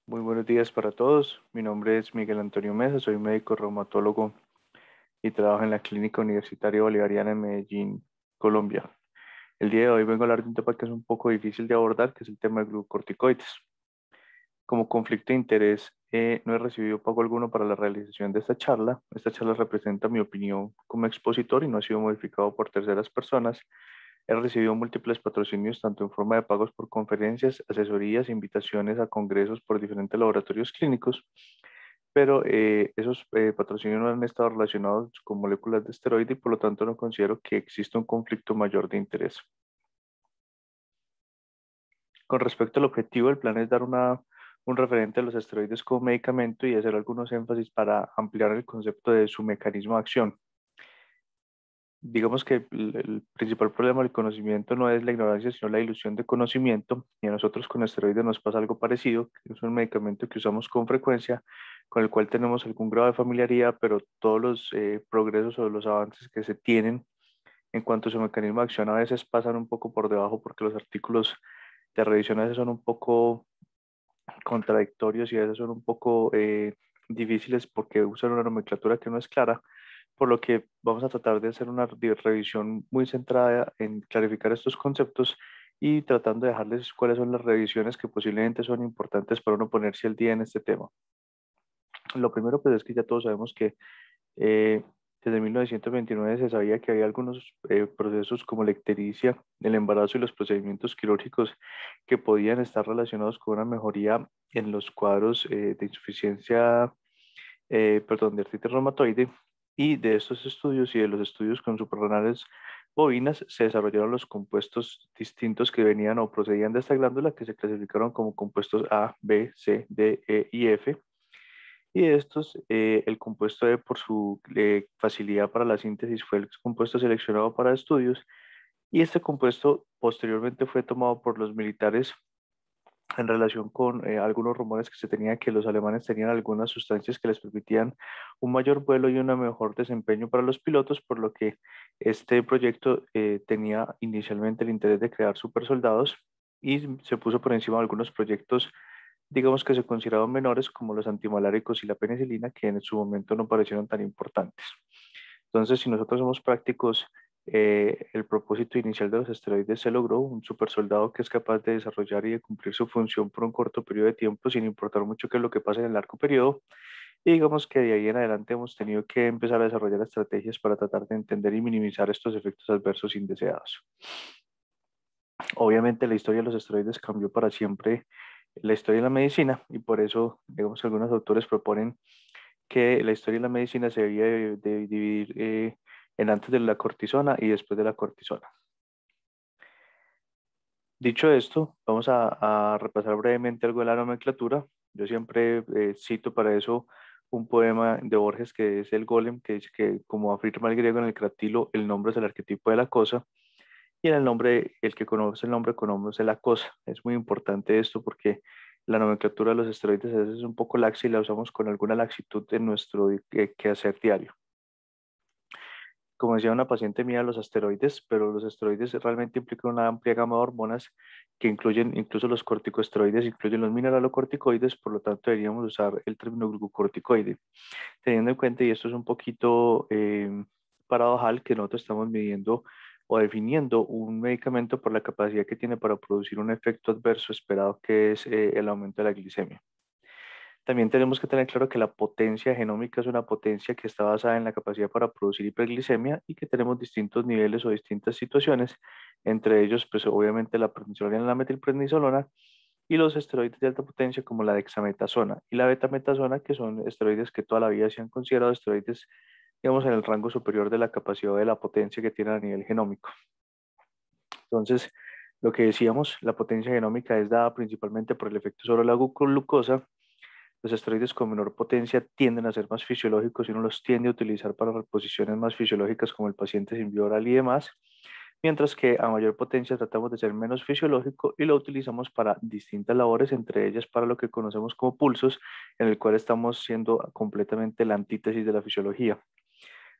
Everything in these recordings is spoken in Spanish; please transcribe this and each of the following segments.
Muy buenos días para todos. Mi nombre es Miguel Antonio Mesa, soy médico reumatólogo y trabajo en la Clínica Universitaria Bolivariana en Medellín, Colombia. El día de hoy vengo a hablar de un tema que es un poco difícil de abordar, que es el tema de glucocorticoides. Como conflicto de interés, no he recibido pago alguno para la realización de esta charla. Esta charla representa mi opinión como expositor y no ha sido modificado por terceras personas. He recibido múltiples patrocinios, tanto en forma de pagos por conferencias, asesorías, invitaciones a congresos por diferentes laboratorios clínicos, pero esos patrocinios no han estado relacionados con moléculas de esteroide y por lo tanto no considero que exista un conflicto mayor de interés. Con respecto al objetivo, el plan es dar un referente a los esteroides como medicamento y hacer algunos énfasis para ampliar el concepto de su mecanismo de acción. Digamos que el principal problema del conocimiento no es la ignorancia, sino la ilusión de conocimiento. Y a nosotros con esteroides nos pasa algo parecido, que es un medicamento que usamos con frecuencia, con el cual tenemos algún grado de familiaridad, pero todos los progresos o los avances que se tienen en cuanto a su mecanismo de acción a veces pasan un poco por debajo porque los artículos de revisión a veces son un poco contradictorios y a veces son un poco difíciles porque usan una nomenclatura que no es clara, por lo que vamos a tratar de hacer una revisión muy centrada en clarificar estos conceptos y tratando de dejarles cuáles son las revisiones que posiblemente son importantes para uno ponerse al día en este tema. Lo primero pues es que ya todos sabemos que eh, desde 1929 se sabía que había algunos procesos como la ictericia, el embarazo y los procedimientos quirúrgicos que podían estar relacionados con una mejoría en los cuadros de insuficiencia, perdón, de artritis reumatoide. Y de estos estudios y de los estudios con suprarrenales bovinas se desarrollaron los compuestos distintos que venían o procedían de esta glándula que se clasificaron como compuestos A, B, C, D, E y F, y de estos, el compuesto E por su facilidad para la síntesis fue el compuesto seleccionado para estudios y este compuesto posteriormente fue tomado por los militares en relación con algunos rumores que se tenía que los alemanes tenían algunas sustancias que les permitían un mayor vuelo y un mejor desempeño para los pilotos, por lo que este proyecto tenía inicialmente el interés de crear supersoldados y se puso por encima de algunos proyectos, digamos que se consideraban menores, como los antimaláricos y la penicilina, que en su momento no parecieron tan importantes. Entonces, si nosotros somos prácticos, el propósito inicial de los esteroides se logró, un supersoldado que es capaz de desarrollar y de cumplir su función por un corto periodo de tiempo, sin importar mucho qué es lo que pasa en el largo periodo. Y digamos que de ahí en adelante hemos tenido que empezar a desarrollar estrategias para tratar de entender y minimizar estos efectos adversos indeseados. Obviamente la historia de los esteroides cambió para siempre la historia de la medicina y por eso, digamos, algunos autores proponen que la historia de la medicina se debía de dividir en antes de la cortisona y después de la cortisona. Dicho esto, vamos a repasar brevemente algo de la nomenclatura. Yo siempre cito para eso un poema de Borges que es El Golem, que dice que, como afirma el griego en el cratilo, el nombre es el arquetipo de la cosa, y en el nombre, el que conoce el nombre conoce la cosa. Es muy importante esto porque la nomenclatura de los esteroides a veces es un poco laxa y la usamos con alguna laxitud en nuestro quehacer diario. Como decía una paciente mía, los asteroides, pero los esteroides realmente implican una amplia gama de hormonas que incluyen incluso los corticosteroides, incluyen los mineralocorticoides, por lo tanto deberíamos usar el término glucocorticoide, teniendo en cuenta, y esto es un poquito paradojal, que nosotros estamos midiendo o definiendo un medicamento por la capacidad que tiene para producir un efecto adverso esperado, que es el aumento de la glicemia. También tenemos que tener claro que la potencia genómica es una potencia que está basada en la capacidad para producir hiperglicemia y que tenemos distintos niveles o distintas situaciones, entre ellos, pues obviamente la prednisolona y la metilprednisolona, y los esteroides de alta potencia como la dexametasona y la betametasona, que son esteroides que toda la vida se han considerado esteroides, digamos, en el rango superior de la capacidad de la potencia que tienen a nivel genómico. Entonces, lo que decíamos, la potencia genómica es dada principalmente por el efecto sobre la glucosa. Los esteroides con menor potencia tienden a ser más fisiológicos y uno los tiende a utilizar para reposiciones más fisiológicas como el paciente sin vía oral y demás, mientras que a mayor potencia tratamos de ser menos fisiológico y lo utilizamos para distintas labores, entre ellas para lo que conocemos como pulsos, en el cual estamos siendo completamente la antítesis de la fisiología.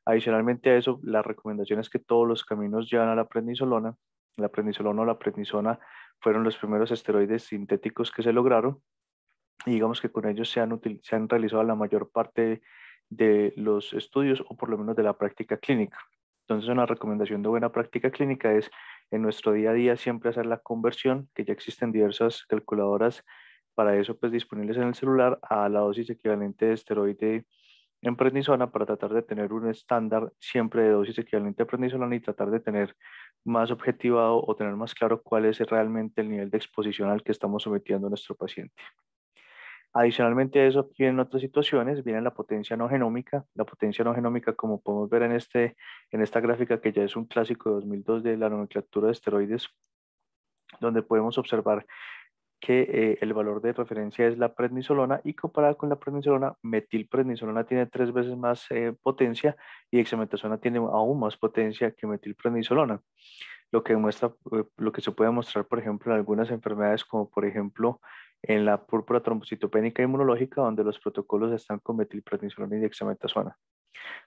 Adicionalmente a eso, la recomendación es que todos los caminos llevan a la prednisolona. La prednisolona o la prednisona fueron los primeros esteroides sintéticos que se lograron y digamos que con ellos se han realizado la mayor parte de los estudios o por lo menos de la práctica clínica. Entonces, una recomendación de buena práctica clínica es en nuestro día a día siempre hacer la conversión, que ya existen diversas calculadoras para eso pues disponibles en el celular, a la dosis equivalente de esteroide en prednisona para tratar de tener un estándar siempre de dosis equivalente a prednisona y tratar de tener más objetivado o tener más claro cuál es realmente el nivel de exposición al que estamos sometiendo a nuestro paciente. Adicionalmente a eso, aquí vienen otras situaciones, viene la potencia no genómica. La potencia no genómica, como podemos ver en esta gráfica que ya es un clásico de 2002 de la nomenclatura de esteroides, donde podemos observar que el valor de referencia es la prednisolona y comparada con la prednisolona, metilprednisolona tiene 3 veces más potencia y dexametasona tiene aún más potencia que metilprednisolona, lo que demuestra, lo que se puede mostrar, por ejemplo, en algunas enfermedades como por ejemplo en la púrpura trombocitopénica inmunológica, donde los protocolos están con metilprednisolona y dexametasona.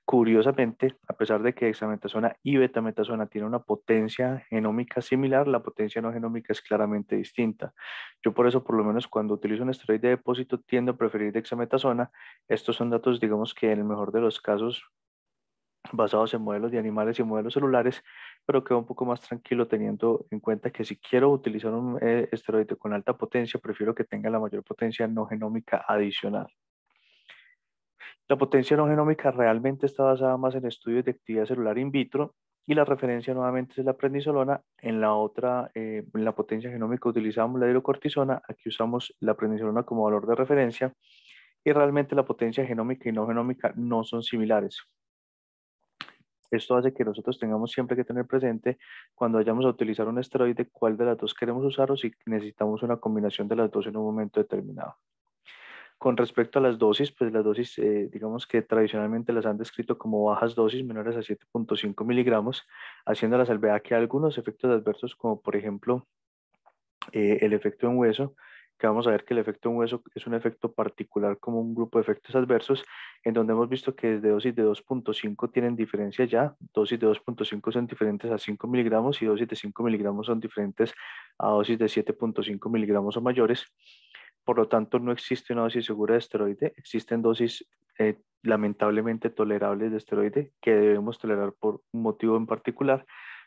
Curiosamente, a pesar de que dexametasona y betametasona tienen una potencia genómica similar, la potencia no genómica es claramente distinta. Yo por eso, por lo menos cuando utilizo un esteroide de depósito, tiendo a preferir dexametasona. Estos son datos, digamos que en el mejor de los casos, basados en modelos de animales y modelos celulares, pero quedo un poco más tranquilo teniendo en cuenta que si quiero utilizar un esteroide con alta potencia, prefiero que tenga la mayor potencia no genómica adicional. La potencia no genómica realmente está basada más en estudios de actividad celular in vitro y la referencia nuevamente es la prednisolona. En la otra, en la potencia genómica utilizamos la hidrocortisona, aquí usamos la prednisolona como valor de referencia y realmente la potencia genómica y no genómica no son similares. Esto hace que nosotros tengamos siempre que tener presente cuando vayamos a utilizar un esteroide cuál de las dos queremos usar o si necesitamos una combinación de las dos en un momento determinado. Con respecto a las dosis, pues las dosis, digamos que tradicionalmente las han descrito como bajas dosis menores a 7,5 miligramos, haciendo la salvedad que algunos efectos adversos, como por ejemplo el efecto en hueso, que vamos a ver que el efecto en hueso es un efecto particular como un grupo de efectos adversos, en donde hemos visto que desde dosis de 2,5 tienen diferencia ya, dosis de 2,5 son diferentes a 5 miligramos y dosis de 5 miligramos son diferentes a dosis de 7,5 miligramos o mayores. Por lo tanto, no existe una dosis segura de esteroide, existen dosis lamentablemente tolerables de esteroide que debemos tolerar por un motivo en particular,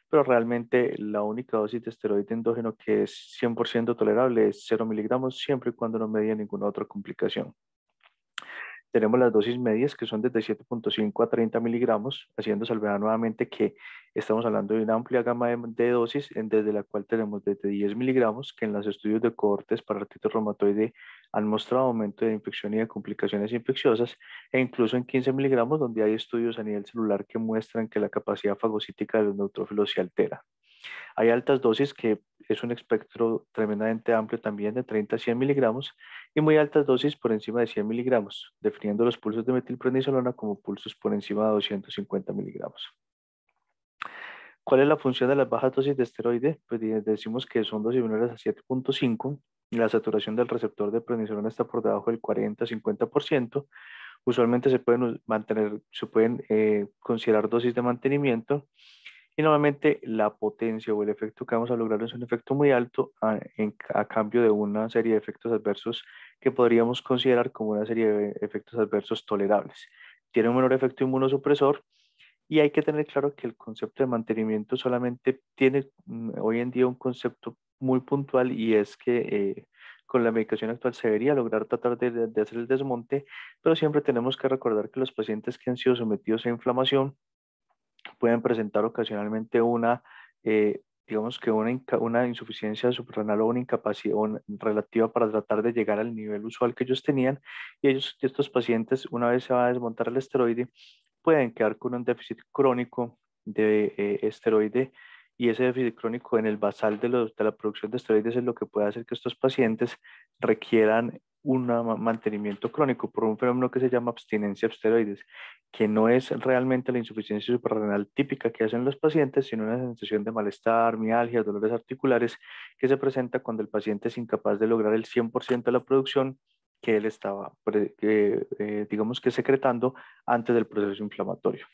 pero realmente la única dosis de esteroide endógeno que es 100% tolerable es 0 miligramos, siempre y cuando no medie ninguna otra complicación. Tenemos las dosis medias que son desde 7,5 a 30 miligramos, haciendo salvedad nuevamente que estamos hablando de una amplia gama de dosis, desde la cual tenemos desde 10 miligramos, que en los estudios de cohortes para artritis reumatoide han mostrado aumento de infección y de complicaciones infecciosas, e incluso en 15 miligramos, donde hay estudios a nivel celular que muestran que la capacidad fagocítica de los neutrófilos se altera. Hay altas dosis que es un espectro tremendamente amplio también de 30 a 100 miligramos y muy altas dosis por encima de 100 miligramos, definiendo los pulsos de metilprednisolona como pulsos por encima de 250 miligramos. ¿Cuál es la función de las bajas dosis de esteroide? Pues decimos que son dosis menores a 7,5 y la saturación del receptor de prednisolona está por debajo del 40-50%. Usualmente se pueden considerar dosis de mantenimiento y normalmente la potencia o el efecto que vamos a lograr es un efecto muy alto a cambio de una serie de efectos adversos que podríamos considerar como una serie de efectos adversos tolerables. Tiene un menor efecto inmunosupresor y hay que tener claro que el concepto de mantenimiento solamente tiene hoy en día un concepto muy puntual y es que con la medicación actual se debería lograr tratar de hacer el desmonte, pero siempre tenemos que recordar que los pacientes que han sido sometidos a inflamación pueden presentar ocasionalmente digamos que una insuficiencia suprarrenal o una incapacidad relativa para tratar de llegar al nivel usual que ellos tenían. Y estos pacientes, una vez se va a desmontar el esteroide, pueden quedar con un déficit crónico de esteroide. Y ese déficit crónico en el basal de la producción de esteroides es lo que puede hacer que estos pacientes requieran un mantenimiento crónico por un fenómeno que se llama abstinencia a esteroides, que no es realmente la insuficiencia suprarrenal típica que hacen los pacientes, sino una sensación de malestar, mialgia, dolores articulares que se presenta cuando el paciente es incapaz de lograr el 100% de la producción que él estaba, digamos que secretando antes del proceso inflamatorio.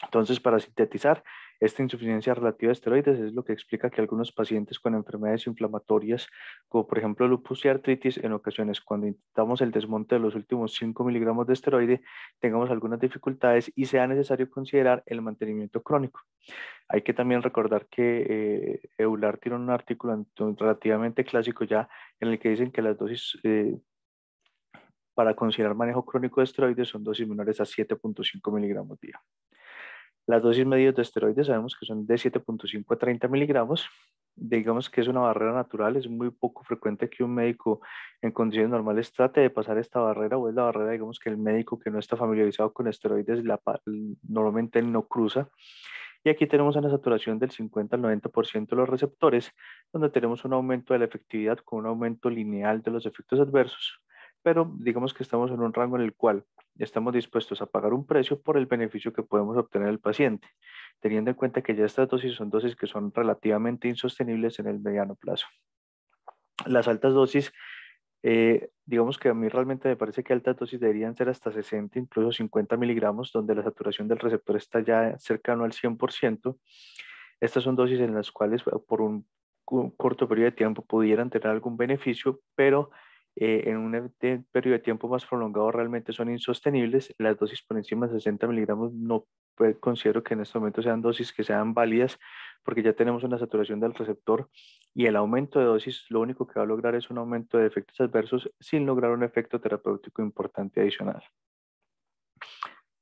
Entonces, para sintetizar, Esta insuficiencia relativa de esteroides es lo que explica que algunos pacientes con enfermedades inflamatorias, como por ejemplo lupus y artritis, en ocasiones cuando intentamos el desmonte de los últimos 5 miligramos de esteroide, tengamos algunas dificultades y sea necesario considerar el mantenimiento crónico. Hay que también recordar que Eular tiene un artículo relativamente clásico ya en el que dicen que las dosis para considerar manejo crónico de esteroides son dosis menores a 7.5 miligramos día. Las dosis medias de esteroides sabemos que son de 7.5 a 30 miligramos. Digamos que es una barrera natural, es muy poco frecuente que un médico en condiciones normales trate de pasar esta barrera o es la barrera, digamos que el médico que no está familiarizado con esteroides normalmente no cruza. Y aquí tenemos una saturación del 50 al 90% de los receptores, donde tenemos un aumento de la efectividad con un aumento lineal de los efectos adversos. Pero digamos que estamos en un rango en el cual estamos dispuestos a pagar un precio por el beneficio que podemos obtener del paciente, teniendo en cuenta que ya estas dosis son dosis que son relativamente insostenibles en el mediano plazo. Las altas dosis, digamos que a mí realmente me parece que altas dosis deberían ser hasta 60, incluso 50 miligramos, donde la saturación del receptor está ya cercano al 100%. Estas son dosis en las cuales por un corto periodo de tiempo pudieran tener algún beneficio, pero en un periodo de tiempo más prolongado realmente son insostenibles. Las dosis por encima de 60 miligramos no considero que en este momento sean dosis que sean válidas porque ya tenemos una saturación del receptor y el aumento de dosis lo único que va a lograr es un aumento de efectos adversos sin lograr un efecto terapéutico importante adicional.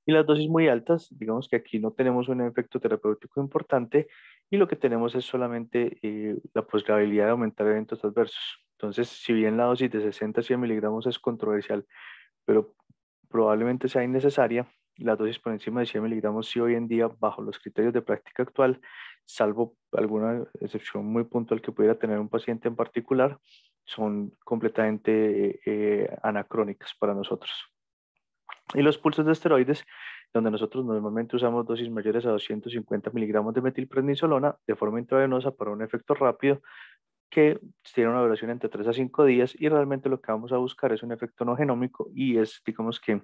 Y las dosis muy altas, digamos que aquí no tenemos un efecto terapéutico importante y lo que tenemos es solamente la posibilidad de aumentar eventos adversos. Entonces, si bien la dosis de 60 a 100 miligramos es controversial, pero probablemente sea innecesaria, la dosis por encima de 100 miligramos sí hoy en día, bajo los criterios de práctica actual, salvo alguna excepción muy puntual que pudiera tener un paciente en particular, son completamente anacrónicas para nosotros. Y los pulsos de esteroides, donde nosotros normalmente usamos dosis mayores a 250 miligramos de metilprednisolona de forma intravenosa para un efecto rápido que tiene una duración entre 3 a 5 días y realmente lo que vamos a buscar es un efecto no genómico y es, digamos que,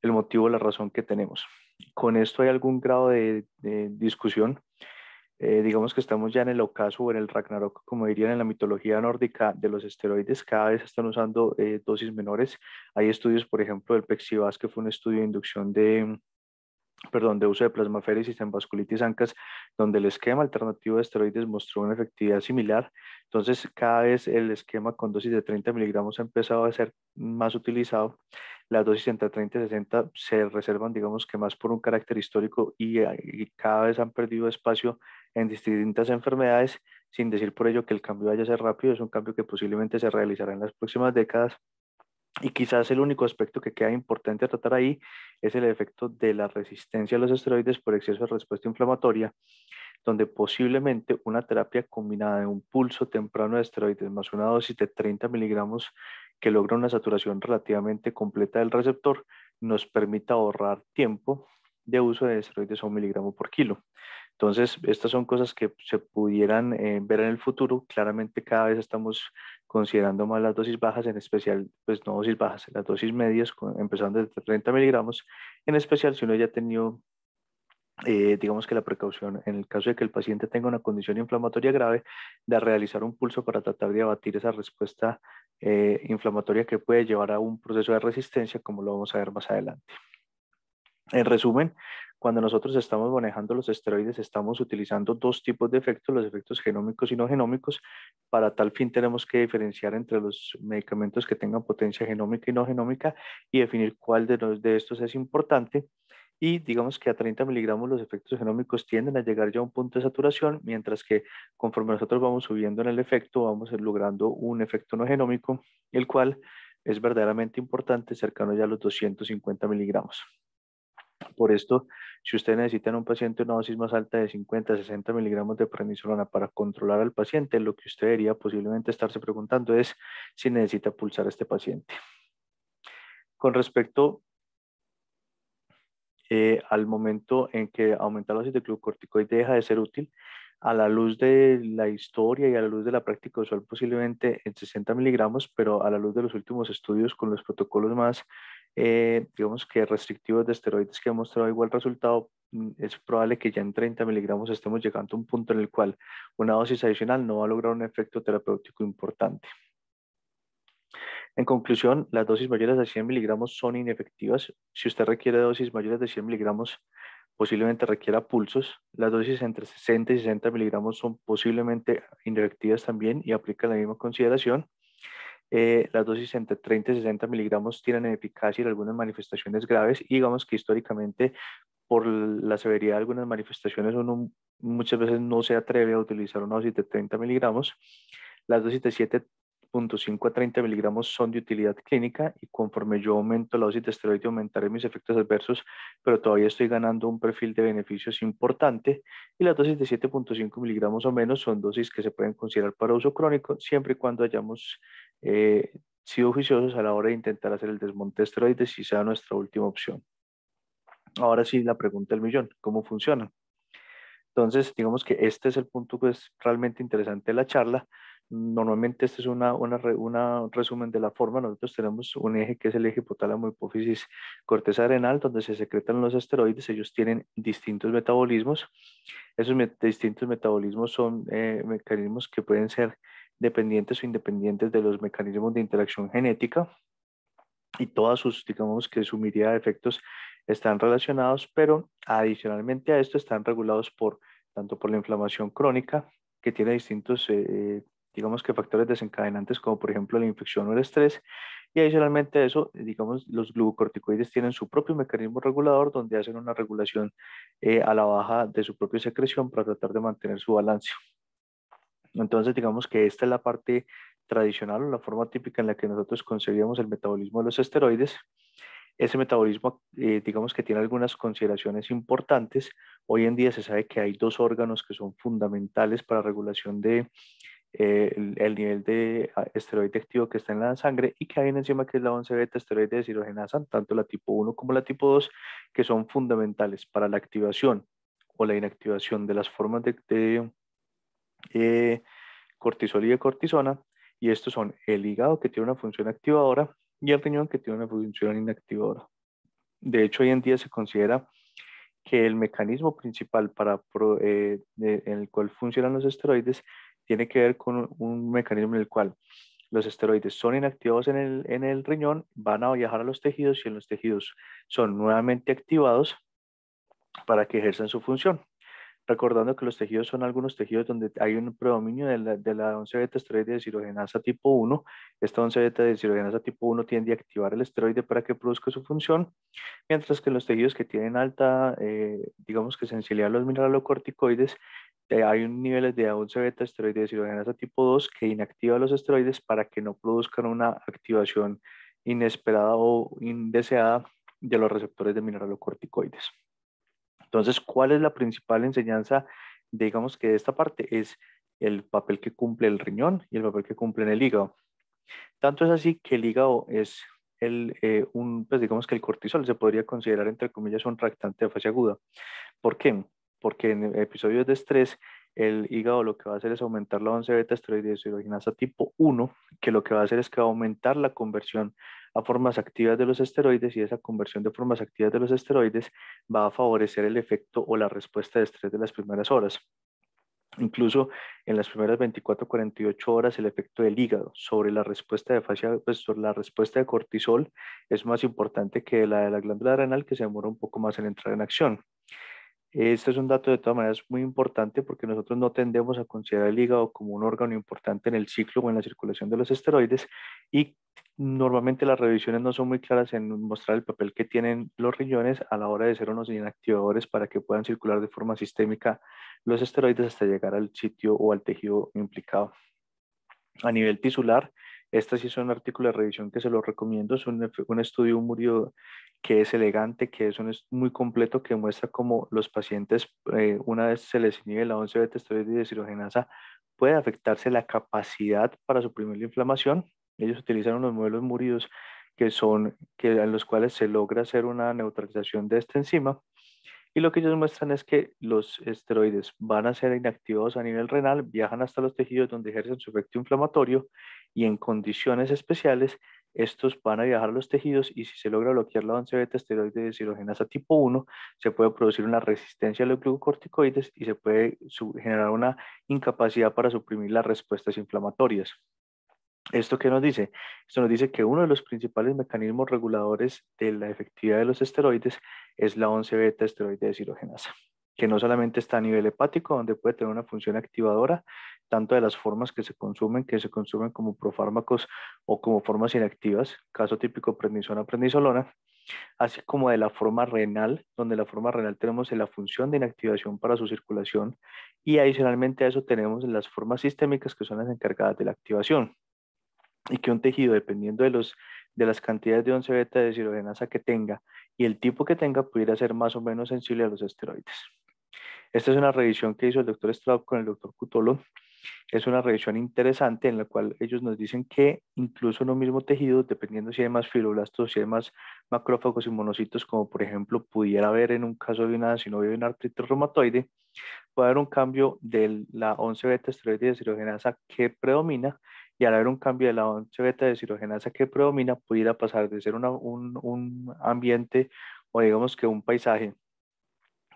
el motivo, la razón que tenemos. Con esto hay algún grado de discusión. Digamos que estamos ya en el ocaso o en el Ragnarok, como dirían en la mitología nórdica, de los esteroides. Cada vez están usando dosis menores. Hay estudios, por ejemplo, del Pexivas, que fue un estudio de inducción de uso de plasmaféresis en vasculitis ANCAS, donde el esquema alternativo de esteroides mostró una efectividad similar. Entonces, cada vez el esquema con dosis de 30 miligramos ha empezado a ser más utilizado. Las dosis entre 30 y 60 se reservan, digamos que más por un carácter histórico y cada vez han perdido espacio en distintas enfermedades, sin decir por ello que el cambio vaya a ser rápido, es un cambio que posiblemente se realizará en las próximas décadas y quizás el único aspecto que queda importante tratar ahí es el efecto de la resistencia a los esteroides por exceso de respuesta inflamatoria, donde posiblemente una terapia combinada de un pulso temprano de esteroides más una dosis de 30 miligramos que logra una saturación relativamente completa del receptor nos permita ahorrar tiempo de uso de esteroides a 1 miligramo por kilo. Entonces, estas son cosas que se pudieran ver en el futuro. Claramente cada vez estamos considerando más las dosis bajas, en especial, pues no dosis bajas, las dosis medias, empezando desde 30 miligramos, en especial si uno ya ha tenido, digamos que la precaución, en el caso de que el paciente tenga una condición inflamatoria grave, de realizar un pulso para tratar de abatir esa respuesta inflamatoria que puede llevar a un proceso de resistencia, como lo vamos a ver más adelante. En resumen, cuando nosotros estamos manejando los esteroides, estamos utilizando dos tipos de efectos, los efectos genómicos y no genómicos. Para tal fin tenemos que diferenciar entre los medicamentos que tengan potencia genómica y no genómica y definir cuál de estos es importante. Y digamos que a 30 miligramos los efectos genómicos tienden a llegar ya a un punto de saturación, mientras que conforme nosotros vamos subiendo en el efecto, vamos logrando un efecto no genómico, el cual es verdaderamente importante, cercano ya a los 250 miligramos. Por esto, si usted necesita en un paciente una dosis más alta de 50 a 60 miligramos de prednisolona para controlar al paciente, lo que usted debería posiblemente estarse preguntando es si necesita pulsar a este paciente. Con respecto al momento en que aumentar la dosis de glucorticoide deja de ser útil, a la luz de la historia y a la luz de la práctica usual posiblemente en 60 miligramos, pero a la luz de los últimos estudios con los protocolos más digamos que restrictivos de esteroides que han mostrado igual resultado, es probable que ya en 30 miligramos estemos llegando a un punto en el cual una dosis adicional no va a lograr un efecto terapéutico importante. En conclusión, las dosis mayores de 100 miligramos son inefectivas. Si usted requiere dosis mayores de 100 miligramos, posiblemente requiera pulsos. Las dosis entre 60 y 60 miligramos son posiblemente inefectivas también y aplican la misma consideración. Las dosis entre 30 y 60 miligramos tienen eficacia en algunas manifestaciones graves y digamos que históricamente por la severidad de algunas manifestaciones uno muchas veces no se atreve a utilizar una dosis de 30 miligramos. Las dosis de 7,5 a 30 miligramos son de utilidad clínica y conforme yo aumento la dosis de esteroide aumentaré mis efectos adversos, pero todavía estoy ganando un perfil de beneficios importante y las dosis de 7,5 miligramos o menos son dosis que se pueden considerar para uso crónico siempre y cuando hayamos sido juiciosos a la hora de intentar hacer el desmonte de esteroides y sea nuestra última opción. Ahora sí, la pregunta del millón, ¿cómo funciona? Entonces, digamos que este es el punto que es realmente interesante de la charla. Normalmente este es una resumen de la forma. Nosotros tenemos un eje que es el eje hipotálamo hipófisis corteza adrenal, donde se secretan los esteroides. Ellos tienen distintos metabolismos. Esos distintos metabolismos son mecanismos que pueden ser dependientes o independientes de los mecanismos de interacción genética y todas sus, digamos que su mirada de efectos están relacionados, pero adicionalmente a esto están regulados por tanto por la inflamación crónica, que tiene distintos, digamos que factores desencadenantes, como por ejemplo la infección o el estrés, y adicionalmente a eso, digamos, los glucocorticoides tienen su propio mecanismo regulador, donde hacen una regulación a la baja de su propia secreción para tratar de mantener su balance. Entonces, digamos que esta es la parte tradicional o la forma típica en la que nosotros concebíamos el metabolismo de los esteroides. Ese metabolismo, digamos que tiene algunas consideraciones importantes. Hoy en día se sabe que hay dos órganos que son fundamentales para la regulación de el nivel de esteroide activo que está en la sangre y que hay una enzima que es la 11-beta esteroide deshidrogenasa, tanto la tipo 1 como la tipo 2, que son fundamentales para la activación o la inactivación de las formas de eh, cortisol y de cortisona, y estos son el hígado que tiene una función activadora y el riñón que tiene una función inactivadora. De hecho, hoy en día se considera que el mecanismo principal en el cual funcionan los esteroides tiene que ver con un mecanismo en el cual los esteroides son inactivados en el riñón, van a viajar a los tejidos y en los tejidos son nuevamente activados para que ejerzan su función. Recordando que los tejidos son algunos tejidos donde hay un predominio de la 11-beta esteroide deshidrogenasa tipo 1. Esta 11-beta deshidrogenasa tipo 1 tiende a activar el esteroide para que produzca su función, mientras que en los tejidos que tienen alta, digamos que sensibilidad a los mineralocorticoides, hay un nivel de 11-beta esteroide deshidrogenasa tipo 2 que inactiva los esteroides para que no produzcan una activación inesperada o indeseada de los receptores de mineralocorticoides. Entonces, ¿cuál es la principal enseñanza, digamos que de esta parte? Es el papel que cumple el riñón y el papel que cumple en el hígado. Tanto es así que el hígado es pues digamos que el cortisol se podría considerar, entre comillas, un reactante de fase aguda. ¿Por qué? Porque en episodios de estrés, el hígado lo que va a hacer es aumentar la 11-beta esteroide deshidrogenasa tipo 1, que lo que va a hacer es que va a aumentar la conversión a formas activas de los esteroides y esa conversión de formas activas de los esteroides va a favorecer el efecto o la respuesta de estrés de las primeras horas. Incluso en las primeras 24 48 horas, el efecto del hígado sobre la respuesta pues, sobre la respuesta de cortisol es más importante que la de la glándula adrenal, que se demora un poco más en entrar en acción. Este es un dato de todas maneras muy importante porque nosotros no tendemos a considerar el hígado como un órgano importante en el ciclo o en la circulación de los esteroides y normalmente las revisiones no son muy claras en mostrar el papel que tienen los riñones a la hora de ser unos inactivadores para que puedan circular de forma sistémica los esteroides hasta llegar al sitio o al tejido implicado. A nivel tisular, este sí es un artículo de revisión que se lo recomiendo, es un estudio Murio que es elegante, que es muy completo, que muestra cómo los pacientes, una vez se les inhibe la 11-beta esteroide deshidrogenasa, puede afectarse la capacidad para suprimir la inflamación. Ellos utilizan unos modelos Murios en los cuales se logra hacer una neutralización de esta enzima y lo que ellos muestran es que los esteroides van a ser inactivados a nivel renal, viajan hasta los tejidos donde ejercen su efecto inflamatorio y en condiciones especiales estos van a viajar a los tejidos y si se logra bloquear la 11-beta esteroide deshidrogenasa tipo 1, se puede producir una resistencia a los glucocorticoides y se puede generar una incapacidad para suprimir las respuestas inflamatorias. ¿Esto qué nos dice? Esto nos dice que uno de los principales mecanismos reguladores de la efectividad de los esteroides es la 11-beta esteroide deshidrogenasa, que no solamente está a nivel hepático, donde puede tener una función activadora, tanto de las formas que se consumen como profármacos o como formas inactivas, caso típico prednisona, prednisolona, así como de la forma renal, donde la forma renal tenemos la función de inactivación para su circulación, y adicionalmente a eso tenemos las formas sistémicas que son las encargadas de la activación y que un tejido, dependiendo de las cantidades de 11-beta deshidrogenasa que tenga y el tipo que tenga, pudiera ser más o menos sensible a los esteroides. Esta es una revisión que hizo el doctor Straub con el doctor Cutolo. Es una revisión interesante en la cual ellos nos dicen que incluso en un mismo tejido, dependiendo si hay más fibroblastos, si hay más macrófagos y monocitos, como por ejemplo pudiera haber en un caso de una sinovial de una artritis reumatoide, puede haber un cambio de la 11-beta esteroide deshidrogenasa que predomina y al haber un cambio de la 11-beta deshidrogenasa que predomina, pudiera pasar de ser un ambiente o digamos que un paisaje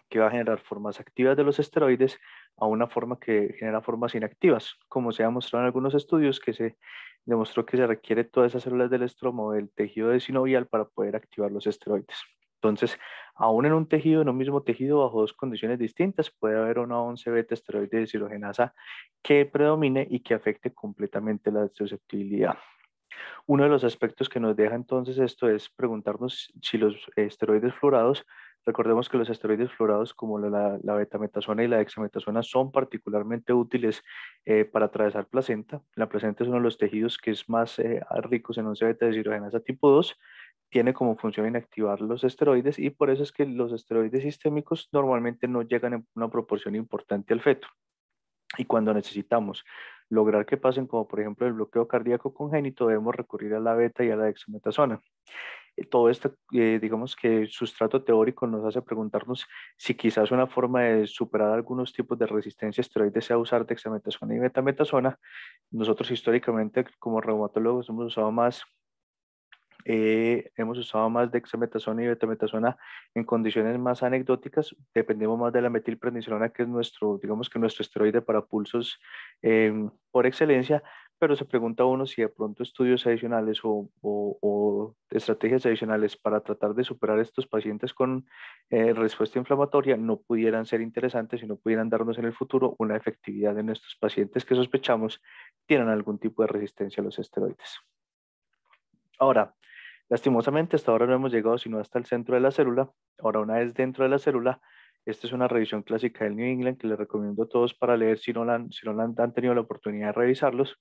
que va a generar formas activas de los esteroides a una forma que genera formas inactivas, como se ha demostrado en algunos estudios que se demostró que se requiere todas esas células del estromo del tejido de sinovial para poder activar los esteroides. Entonces, aún en un tejido, en un mismo tejido, bajo dos condiciones distintas, puede haber una 11-beta esteroide deshidrogenasa que predomine y que afecte completamente la susceptibilidad. Uno de los aspectos que nos deja entonces esto es preguntarnos si los esteroides fluorados, recordemos que los esteroides fluorados como la betametasona y la dexametasona son particularmente útiles para atravesar placenta. La placenta es uno de los tejidos que es más ricos en 11-beta deshidrogenasa tipo 2, tiene como función inactivar los esteroides y por eso es que los esteroides sistémicos normalmente no llegan en una proporción importante al feto. Y cuando necesitamos lograr que pasen, como por ejemplo el bloqueo cardíaco congénito, debemos recurrir a la beta y a la dexametasona. Todo esto, digamos que sustrato teórico nos hace preguntarnos si quizás una forma de superar algunos tipos de resistencia a esteroides sea usar dexametasona y betametasona. Nosotros históricamente como reumatólogos hemos usado más dexametasona y betametasona en condiciones más anecdóticas. Dependemos más de la metilprednisolona, que es nuestro, digamos que nuestro esteroide para pulsos por excelencia, pero se pregunta uno si de pronto estudios adicionales o estrategias adicionales para tratar de superar estos pacientes con respuesta inflamatoria no pudieran ser interesantes y no pudieran darnos en el futuro una efectividad en estos pacientes que sospechamos tienen algún tipo de resistencia a los esteroides. Ahora, lastimosamente, hasta ahora no hemos llegado sino hasta el centro de la célula. Ahora, una vez dentro de la célula, esta es una revisión clásica del New England que les recomiendo a todos para leer si no han tenido la oportunidad de revisarlos.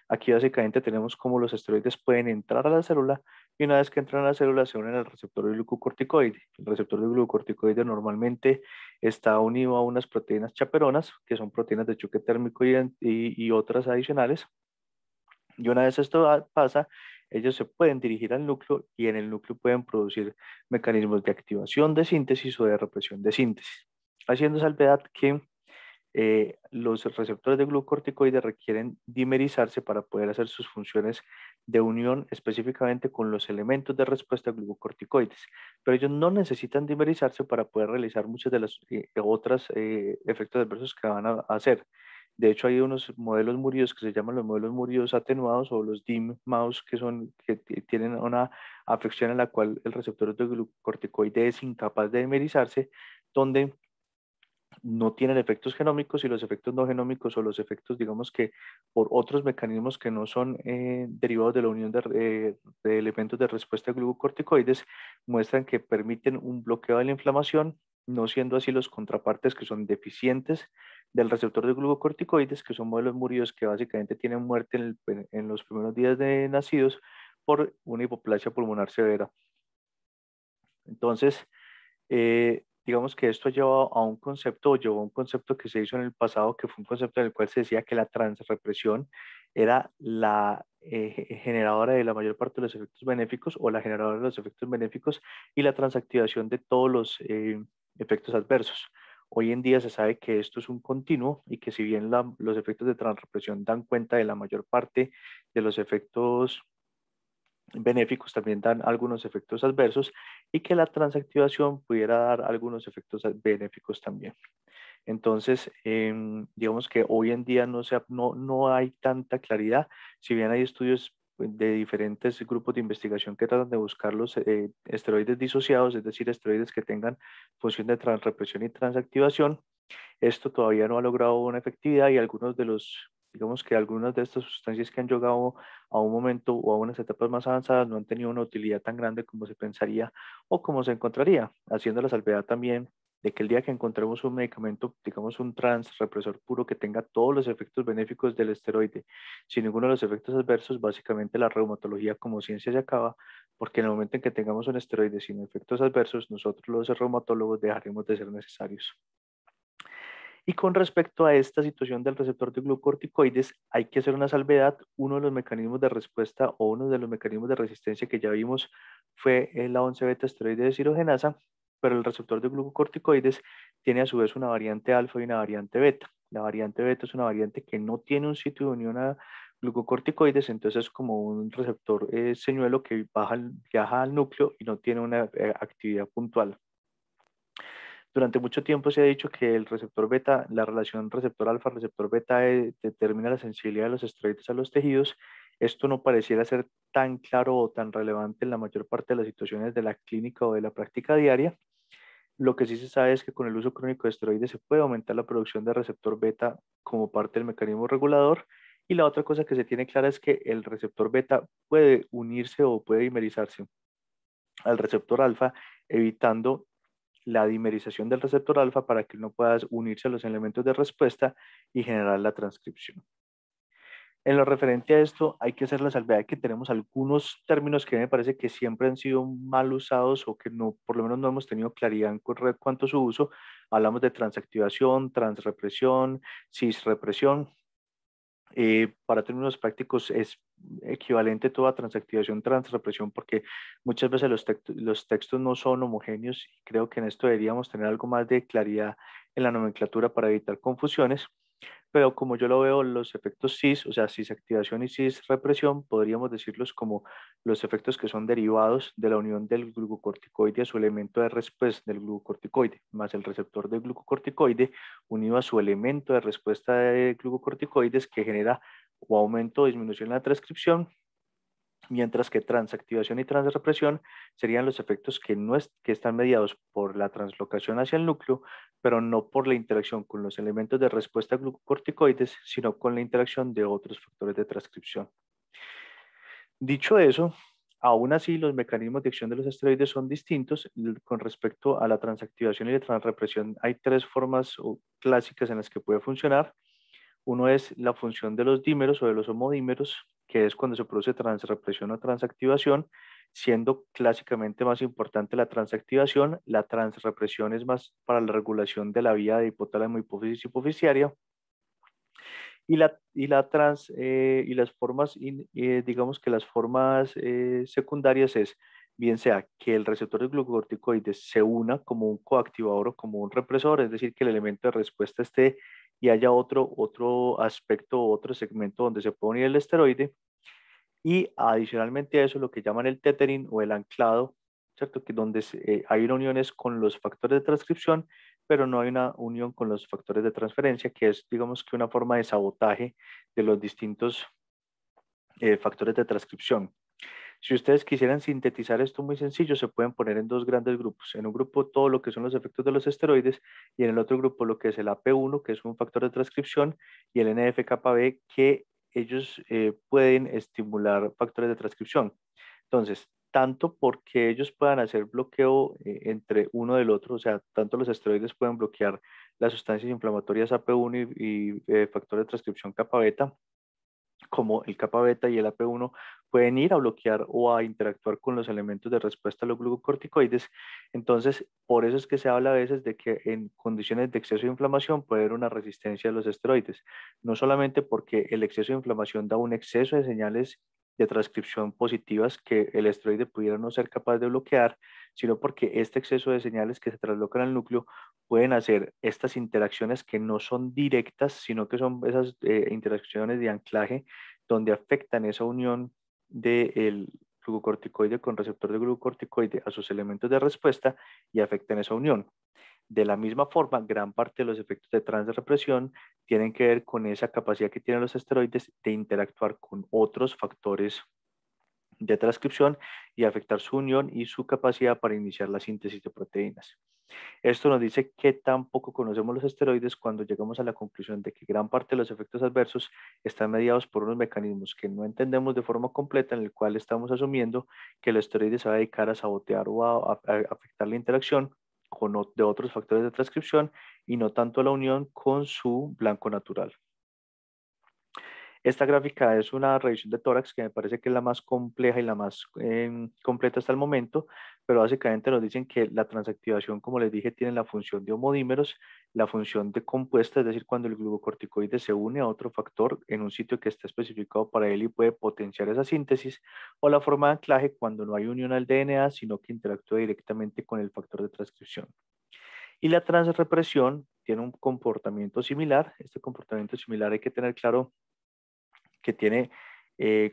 Aquí básicamente tenemos cómo los esteroides pueden entrar a la célula y una vez que entran a la célula se unen al receptor del glucocorticoide. El receptor del glucocorticoide normalmente está unido a unas proteínas chaperonas, que son proteínas de choque térmico y otras adicionales. Y una vez esto pasa, ellos se pueden dirigir al núcleo y en el núcleo pueden producir mecanismos de activación de síntesis o de represión de síntesis. Haciendo salvedad que los receptores de glucocorticoides requieren dimerizarse para poder hacer sus funciones de unión específicamente con los elementos de respuesta a glucocorticoides, pero ellos no necesitan dimerizarse para poder realizar muchas de las otras efectos adversos que van a hacer. De hecho, hay unos modelos muridos que se llaman los modelos muridos atenuados o los DIM mouse que tienen una afección en la cual el receptor de glucocorticoide es incapaz de dimerizarse, donde no tienen efectos genómicos y los efectos no genómicos o los efectos, digamos que por otros mecanismos que no son derivados de la unión de elementos de respuesta a glucocorticoides, muestran que permiten un bloqueo de la inflamación, no siendo así los contrapartes que son deficientes del receptor de glucocorticoides, que son modelos muridos que básicamente tienen muerte en los primeros días de nacidos por una hipoplasia pulmonar severa. Entonces, digamos que esto llevó a un concepto que se hizo en el pasado, que fue un concepto en el cual se decía que la transrepresión era la generadora de la mayor parte de los efectos benéficos o la generadora de los efectos benéficos y la transactivación de todos los efectos adversos. Hoy en día se sabe que esto es un continuo y que si bien los efectos de transrepresión dan cuenta de la mayor parte de los efectos benéficos también dan algunos efectos adversos y que la transactivación pudiera dar algunos efectos benéficos también. Entonces, digamos que hoy en día no hay tanta claridad, si bien hay estudios pues, de diferentes grupos de investigación que tratan de buscar los esteroides disociados, es decir, esteroides que tengan función de transrepresión y transactivación. Esto todavía no ha logrado una efectividad y digamos que algunas de estas sustancias que han llegado a un momento o a unas etapas más avanzadas no han tenido una utilidad tan grande como se pensaría o como se encontraría, haciendo la salvedad también de que el día que encontremos un medicamento, digamos un transrepresor puro que tenga todos los efectos benéficos del esteroide, sin ninguno de los efectos adversos, básicamente la reumatología como ciencia se acaba, porque en el momento en que tengamos un esteroide sin efectos adversos, nosotros los reumatólogos dejaremos de ser necesarios. Y con respecto a esta situación del receptor de glucocorticoides, hay que hacer una salvedad. Uno de los mecanismos de respuesta o uno de los mecanismos de resistencia que ya vimos fue la 11-beta esteroide deshidrogenasa, pero el receptor de glucocorticoides tiene a su vez una variante alfa y una variante beta. La variante beta es una variante que no tiene un sitio de unión a glucocorticoides, entonces es como un receptor señuelo que viaja al núcleo y no tiene una actividad puntual. Durante mucho tiempo se ha dicho que el receptor beta, la relación receptor alfa, receptor beta determina la sensibilidad de los esteroides a los tejidos. Esto no pareciera ser tan claro o tan relevante en la mayor parte de las situaciones de la clínica o de la práctica diaria. Lo que sí se sabe es que con el uso crónico de esteroides se puede aumentar la producción de receptor beta como parte del mecanismo regulador. Y la otra cosa que se tiene clara es que el receptor beta puede unirse o puede dimerizarse al receptor alfa, evitando la dimerización del receptor alfa para que no pueda unirse a los elementos de respuesta y generar la transcripción. En lo referente a esto, hay que hacer la salvedad de que tenemos algunos términos que me parece que siempre han sido mal usados o que no, por lo menos no hemos tenido claridad en cuanto a su uso. Hablamos de transactivación, transrepresión, cisrepresión. Para términos prácticos es equivalente toda transactivación, transrepresión, porque muchas veces los textos no son homogéneos y creo que en esto deberíamos tener algo más de claridad en la nomenclatura para evitar confusiones. Pero como yo lo veo, los efectos cis, o sea, cisactivación y cisrepresión, podríamos decirlos como los efectos que son derivados de la unión del glucocorticoide a su elemento de respuesta del glucocorticoide, más el receptor del glucocorticoide unido a su elemento de respuesta de glucocorticoides que genera o aumento o disminución en la transcripción, mientras que transactivación y transrepresión serían los efectos que están mediados por la translocación hacia el núcleo, pero no por la interacción con los elementos de respuesta glucocorticoides, sino con la interacción de otros factores de transcripción. Dicho eso, aún así los mecanismos de acción de los esteroides son distintos. Con respecto a la transactivación y la transrepresión, hay tres formas clásicas en las que puede funcionar. Uno es la función de los dímeros o de los homodímeros, que es cuando se produce transrepresión o transactivación, siendo clásicamente más importante la transactivación. La transrepresión es más para la regulación de la vía de hipotálamo, hipófisis hipoficiaria. Y las formas, digamos que las formas secundarias es, bien sea que el receptor de glucocorticoides se una como un coactivador o como un represor, es decir, que el elemento de respuesta esté y haya otro aspecto, otro segmento donde se puede unir el esteroide. Y adicionalmente a eso, lo que llaman el tethering o el anclado, ¿cierto? Que donde hay una uniones con los factores de transcripción, pero no hay una unión con los factores de transferencia, que es, digamos, que una forma de sabotaje de los distintos factores de transcripción. Si ustedes quisieran sintetizar esto muy sencillo, se pueden poner en dos grandes grupos. En un grupo todo lo que son los efectos de los esteroides y en el otro grupo lo que es el AP1, que es un factor de transcripción, y el NF-κB, que ellos pueden estimular factores de transcripción. Entonces, tanto porque ellos puedan hacer bloqueo entre uno del otro, o sea, tanto los esteroides pueden bloquear las sustancias inflamatorias AP1 y factor de transcripción kappa beta, como el kappa beta y el AP1 pueden ir a bloquear o a interactuar con los elementos de respuesta a los glucocorticoides. Entonces, por eso es que se habla a veces de que en condiciones de exceso de inflamación puede haber una resistencia a los esteroides, no solamente porque el exceso de inflamación da un exceso de señales de transcripción positivas que el esteroide pudiera no ser capaz de bloquear, sino porque este exceso de señales que se traslocan al núcleo pueden hacer estas interacciones que no son directas, sino que son esas interacciones de anclaje donde afectan esa unión del glucocorticoide con receptor de glucocorticoide a sus elementos de respuesta y afectan esa unión. De la misma forma, gran parte de los efectos de transrepresión tienen que ver con esa capacidad que tienen los esteroides de interactuar con otros factores de transcripción y afectar su unión y su capacidad para iniciar la síntesis de proteínas. Esto nos dice que tampoco conocemos los esteroides cuando llegamos a la conclusión de que gran parte de los efectos adversos están mediados por unos mecanismos que no entendemos de forma completa, en el cual estamos asumiendo que el esteroide se va a dedicar a sabotear o a afectar la interacción de otros factores de transcripción y no tanto la unión con su blanco natural. Esta gráfica es una revisión de tórax que me parece que es la más compleja y la más completa hasta el momento, pero básicamente nos dicen que la transactivación, como les dije, tiene la función de homodímeros, la función de compuesta, es decir, cuando el glucocorticoide se une a otro factor en un sitio que está especificado para él y puede potenciar esa síntesis, o la forma de anclaje cuando no hay unión al DNA, sino que interactúa directamente con el factor de transcripción. Y la transrepresión tiene un comportamiento similar. Este comportamiento similar hay que tener claro que tiene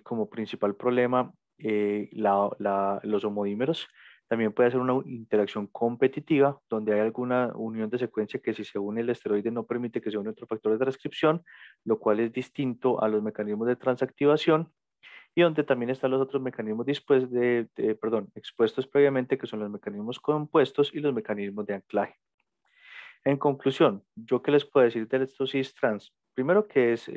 como principal problema los homodímeros. También puede ser una interacción competitiva, donde hay alguna unión de secuencia que si se une el esteroide no permite que se une otro factor de transcripción, lo cual es distinto a los mecanismos de transactivación, y donde también están los otros mecanismos expuestos previamente, que son los mecanismos compuestos y los mecanismos de anclaje. En conclusión, ¿yo qué les puedo decir de estos cis trans? Primero que es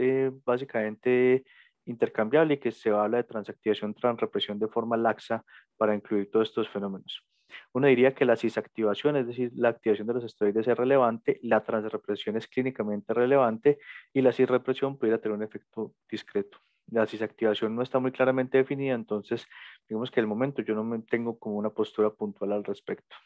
básicamente intercambiable y que se habla de transactivación, transrepresión de forma laxa para incluir todos estos fenómenos. Uno diría que la cisactivación, es decir, la activación de los esteroides es relevante, la transrepresión es clínicamente relevante y la cisrepresión pudiera tener un efecto discreto. La cisactivación no está muy claramente definida, entonces digamos que al momento yo no me tengo como una postura puntual al respecto.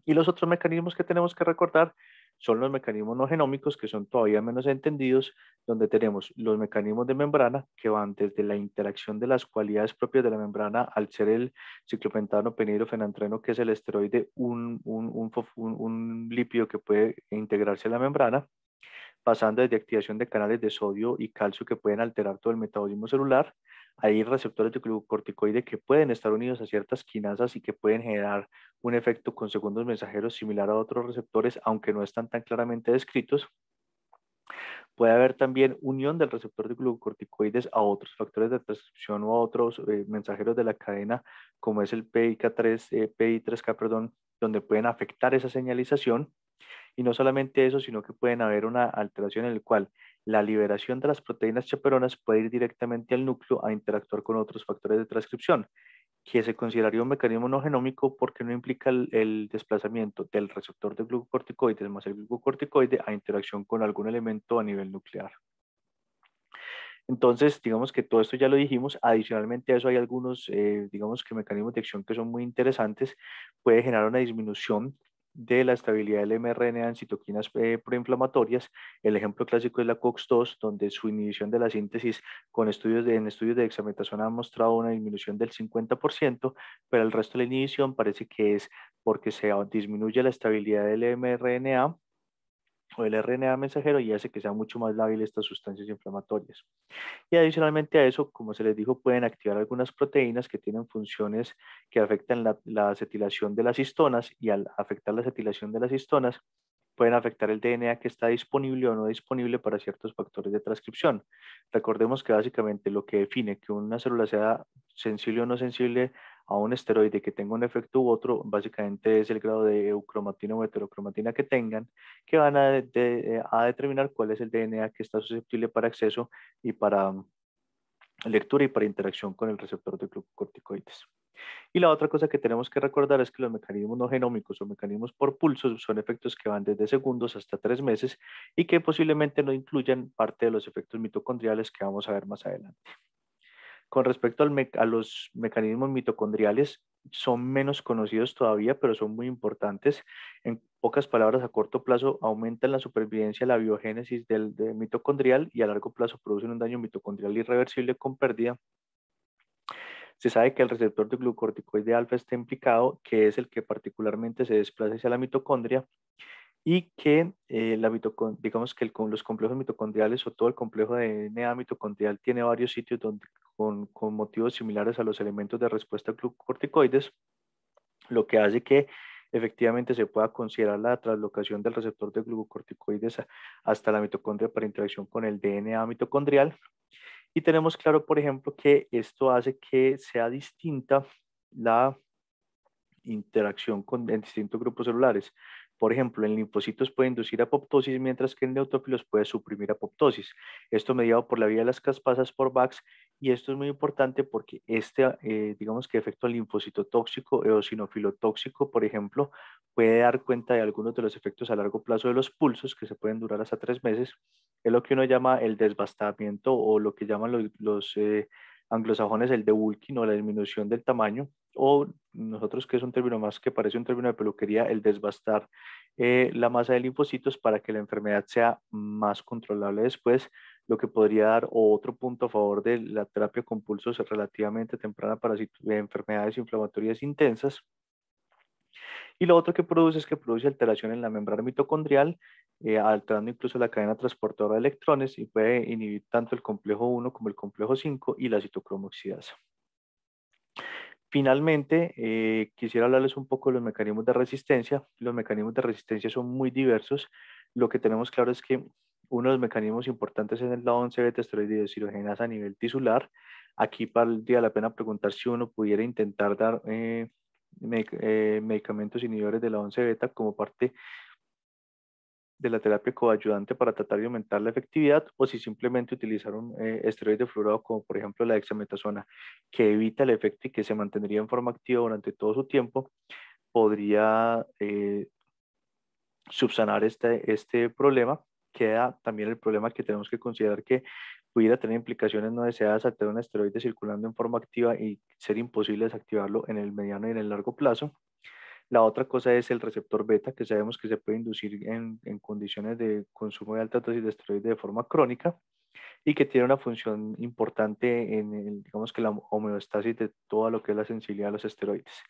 Y los otros mecanismos que tenemos que recordar son los mecanismos no genómicos, que son todavía menos entendidos, donde tenemos los mecanismos de membrana, que van desde la interacción de las cualidades propias de la membrana, al ser el ciclopentano penhidrofenantreno, que es el esteroide, un lípido que puede integrarse a la membrana, pasando desde activación de canales de sodio y calcio que pueden alterar todo el metabolismo celular. Hay receptores de glucocorticoide que pueden estar unidos a ciertas quinasas y que pueden generar un efecto con segundos mensajeros similar a otros receptores, aunque no están tan claramente descritos. Puede haber también unión del receptor de glucocorticoides a otros factores de transcripción o a otros mensajeros de la cadena, como es el PI3K, perdón, donde pueden afectar esa señalización. Y no solamente eso, sino que pueden haber una alteración en la cual la liberación de las proteínas chaperonas puede ir directamente al núcleo a interactuar con otros factores de transcripción, que se consideraría un mecanismo no genómico porque no implica el desplazamiento del receptor de glucocorticoides más el glucocorticoide a interacción con algún elemento a nivel nuclear. Entonces, digamos que todo esto ya lo dijimos. Adicionalmente a eso hay algunos, digamos que mecanismos de acción que son muy interesantes. Puede generar una disminución de la estabilidad del mRNA en citoquinas proinflamatorias. El ejemplo clásico es la COX-2, donde su inhibición de la síntesis en estudios de dexametasona ha mostrado una disminución del 50%, pero el resto de la inhibición parece que es porque se disminuye la estabilidad del mRNA o el RNA mensajero y hace que sea mucho más lábil estas sustancias inflamatorias. Y adicionalmente a eso, como se les dijo, pueden activar algunas proteínas que tienen funciones que afectan la acetilación de las histonas, y al afectar la acetilación de las histonas, pueden afectar el DNA que está disponible o no disponible para ciertos factores de transcripción. Recordemos que básicamente lo que define que una célula sea sensible o no sensible a un esteroide que tenga un efecto u otro, básicamente es el grado de eucromatina o heterocromatina que tengan, que van a determinar cuál es el DNA que está susceptible para acceso y para lectura y para interacción con el receptor de glucocorticoides. Y la otra cosa que tenemos que recordar es que los mecanismos no genómicos o mecanismos por pulsos son efectos que van desde segundos hasta 3 meses y que posiblemente no incluyan parte de los efectos mitocondriales que vamos a ver más adelante. Con respecto a los mecanismos mitocondriales, son menos conocidos todavía, pero son muy importantes. En pocas palabras, a corto plazo aumentan la supervivencia, la biogénesis del mitocondrial, y a largo plazo producen un daño mitocondrial irreversible con pérdida. Se sabe que el receptor de glucocorticoide alfa está implicado, que es el que particularmente se desplaza hacia la mitocondria, y que digamos que los complejos mitocondriales o todo el complejo de DNA mitocondrial tiene varios sitios donde, con motivos similares a los elementos de respuesta a glucocorticoides, lo que hace que efectivamente se pueda considerar la translocación del receptor de glucocorticoides hasta la mitocondria para interacción con el DNA mitocondrial. Y tenemos claro, por ejemplo, que esto hace que sea distinta la interacción en distintos grupos celulares. Por ejemplo, en linfocitos puede inducir apoptosis, mientras que en neutrófilos puede suprimir apoptosis. Esto mediado por la vía de las caspasas por VAX, y esto es muy importante porque digamos que efecto linfocito tóxico, eosinófilo tóxico, por ejemplo, puede dar cuenta de algunos de los efectos a largo plazo de los pulsos, que se pueden durar hasta 3 meses. Es lo que uno llama el desbastamiento, o lo que llaman los anglosajones el debulking, o la disminución del tamaño, o nosotros, que es un término más que parece un término de peluquería, el desbastar la masa de linfocitos para que la enfermedad sea más controlable después, lo que podría dar otro punto a favor de la terapia con pulsos relativamente temprana para enfermedades inflamatorias intensas. Y lo otro que produce es que produce alteración en la membrana mitocondrial, alterando incluso la cadena transportadora de electrones, y puede inhibir tanto el complejo 1 como el complejo 5 y la citocromo oxidasa. Finalmente, quisiera hablarles un poco de los mecanismos de resistencia. Los mecanismos de resistencia son muy diversos. Lo que tenemos claro es que uno de los mecanismos importantes es la 11-beta esteroidiodesoxigenasa a nivel tisular. Aquí valdría la pena preguntar si uno pudiera intentar dar medicamentos inhibidores de la 11-beta como parte de la terapia coayudante para tratar de aumentar la efectividad, o si simplemente utilizar un esteroide fluorado como por ejemplo la dexametasona, que evita el efecto y que se mantendría en forma activa durante todo su tiempo, podría subsanar este problema. Queda también el problema que tenemos que considerar que pudiera tener implicaciones no deseadas al tener un esteroide circulando en forma activa y ser imposible desactivarlo en el mediano y en el largo plazo. La otra cosa es el receptor beta, que sabemos que se puede inducir en condiciones de consumo de alta dosis de esteroides de forma crónica, y que tiene una función importante digamos que la homeostasis de todo lo que es la sensibilidad a los esteroides.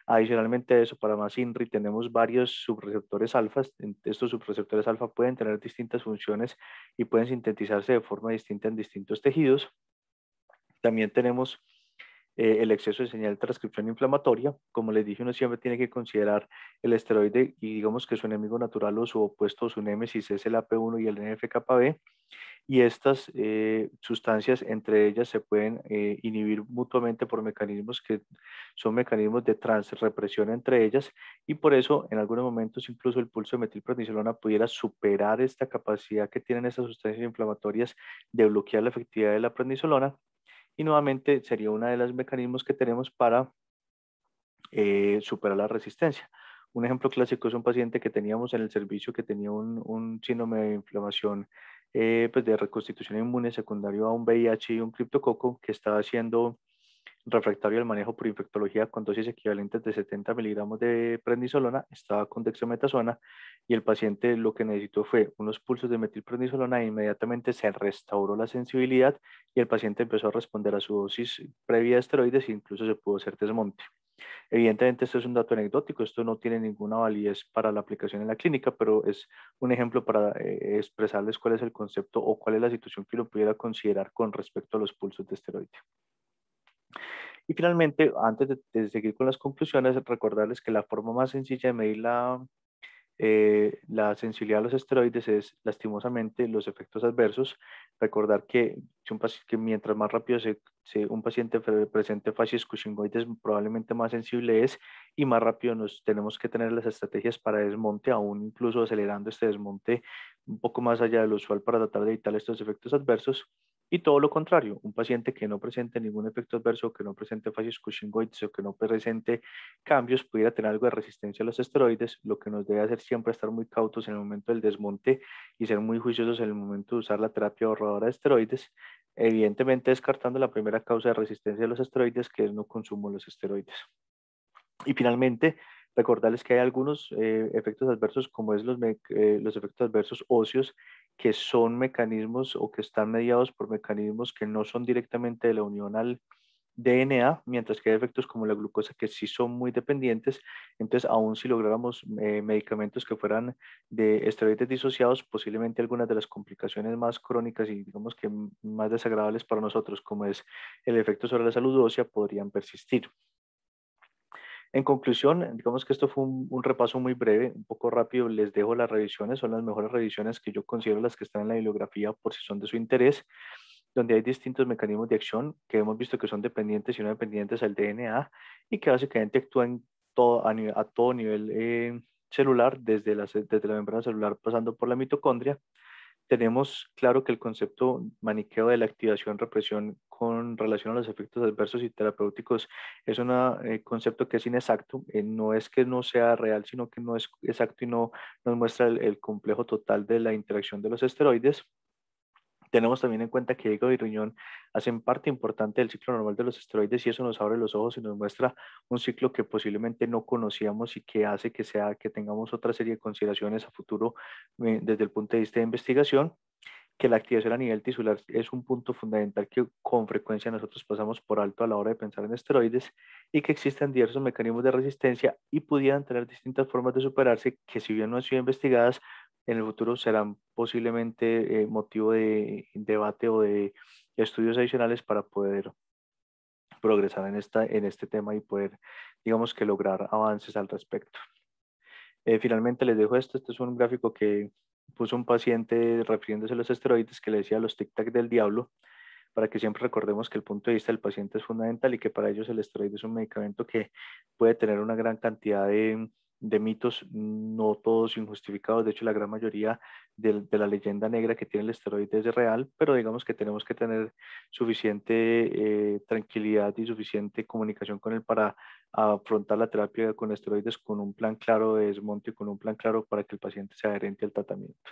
Adicionalmente a eso, para más INRI, tenemos varios subreceptores alfas. Estos subreceptores alfa pueden tener distintas funciones y pueden sintetizarse de forma distinta en distintos tejidos. También tenemos el exceso de señal de transcripción inflamatoria. Como les dije, uno siempre tiene que considerar el esteroide, y digamos que su enemigo natural o su opuesto, su némesis, es el AP1 y el NF-κB. Y estas sustancias, entre ellas, se pueden inhibir mutuamente por mecanismos que son mecanismos de transrepresión entre ellas, y por eso en algunos momentos incluso el pulso de metilprednisolona pudiera superar esta capacidad que tienen estas sustancias inflamatorias de bloquear la efectividad de la prednisolona, y nuevamente sería uno de los mecanismos que tenemos para superar la resistencia. Un ejemplo clásico es un paciente que teníamos en el servicio que tenía un síndrome de inflamación, pues de reconstitución inmune secundario a un VIH y un criptococo, que estaba siendo refractario al manejo por infectología con dosis equivalentes de 70 miligramos de prednisolona, estaba con dexametasona, y el paciente lo que necesitó fue unos pulsos de metilprednisolona, e inmediatamente se restauró la sensibilidad y el paciente empezó a responder a su dosis previa de esteroides, e incluso se pudo hacer desmonte. Evidentemente esto es un dato anecdótico, esto no tiene ninguna validez para la aplicación en la clínica, pero es un ejemplo para expresarles cuál es el concepto o cuál es la situación que uno pudiera considerar con respecto a los pulsos de esteroide. Y finalmente, antes de seguir con las conclusiones, recordarles que la forma más sencilla de medir la sensibilidad a los esteroides es, lastimosamente, los efectos adversos. Recordar que, que mientras más rápido un paciente presente facies cushingoides, probablemente más sensible es, y más rápido nos tenemos que tener las estrategias para desmonte, aún incluso acelerando este desmonte un poco más allá de lo usual para tratar de evitar estos efectos adversos. Y todo lo contrario, un paciente que no presente ningún efecto adverso, que no presente facies cushingoides, o que no presente cambios, pudiera tener algo de resistencia a los esteroides. Lo que nos debe hacer siempre estar muy cautos en el momento del desmonte y ser muy juiciosos en el momento de usar la terapia ahorradora de esteroides, evidentemente descartando la primera causa de resistencia a los esteroides, que es no consumo de los esteroides. Y finalmente, recordarles que hay algunos efectos adversos, como es los efectos adversos óseos, que son mecanismos o que están mediados por mecanismos que no son directamente de la unión DNA, mientras que hay efectos como la glucosa que sí son muy dependientes. Entonces, aún si lográramos medicamentos que fueran de esteroides disociados, posiblemente algunas de las complicaciones más crónicas y digamos que más desagradables para nosotros, como es el efecto sobre la salud ósea, podrían persistir. En conclusión, digamos que esto fue un repaso muy breve, un poco rápido. Les dejo las revisiones, son las mejores revisiones que yo considero las que están en la bibliografía por si son de su interés, donde hay distintos mecanismos de acción que hemos visto que son dependientes y no dependientes al DNA y que básicamente actúan todo, a todo nivel celular, desde la membrana celular pasando por la mitocondria. Tenemos claro que el concepto maniqueo de la activación-represión con relación a los efectos adversos y terapéuticos es un concepto que es inexacto. No es que no sea real, sino que no es exacto y no nos muestra el complejo total de la interacción de los esteroides. Tenemos también en cuenta que hígado y riñón hacen parte importante del ciclo normal de los esteroides y eso nos abre los ojos y nos muestra un ciclo que posiblemente no conocíamos y que hace que tengamos otra serie de consideraciones a futuro desde el punto de vista de investigación, que la activación a nivel tisular es un punto fundamental que con frecuencia nosotros pasamos por alto a la hora de pensar en esteroides y que existen diversos mecanismos de resistencia y pudieran tener distintas formas de superarse que si bien no han sido investigadas, en el futuro serán posiblemente motivo de debate o de estudios adicionales para poder progresar en este tema y poder, digamos que lograr avances al respecto. Finalmente les dejo esto. Este es un gráfico que puso un paciente refiriéndose a los esteroides que le decía los tic-tac del diablo, para que siempre recordemos que el punto de vista del paciente es fundamental y que para ellos el esteroide es un medicamento que puede tener una gran cantidad de mitos, no todos injustificados. De hecho, la gran mayoría de la leyenda negra que tiene el esteroide es real, pero digamos que tenemos que tener suficiente tranquilidad y suficiente comunicación con él para afrontar la terapia con esteroides con un plan claro de desmonte y con un plan claro para que el paciente sea adherente al tratamiento.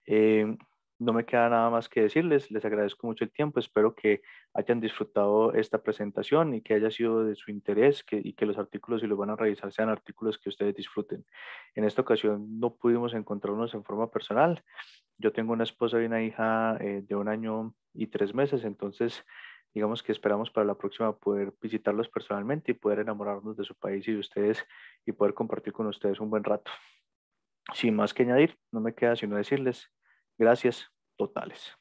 Eh, no me queda nada más que decirles, les agradezco mucho el tiempo, espero que hayan disfrutado esta presentación y que haya sido de su interés y que los artículos, si los van a revisar, sean artículos que ustedes disfruten. En esta ocasión no pudimos encontrarnos en forma personal. Yo tengo una esposa y una hija de 1 año y 3 meses, entonces digamos que esperamos para la próxima poder visitarlos personalmente y poder enamorarnos de su país y de ustedes y poder compartir con ustedes un buen rato. Sin más que añadir, no me queda sino decirles gracias totales.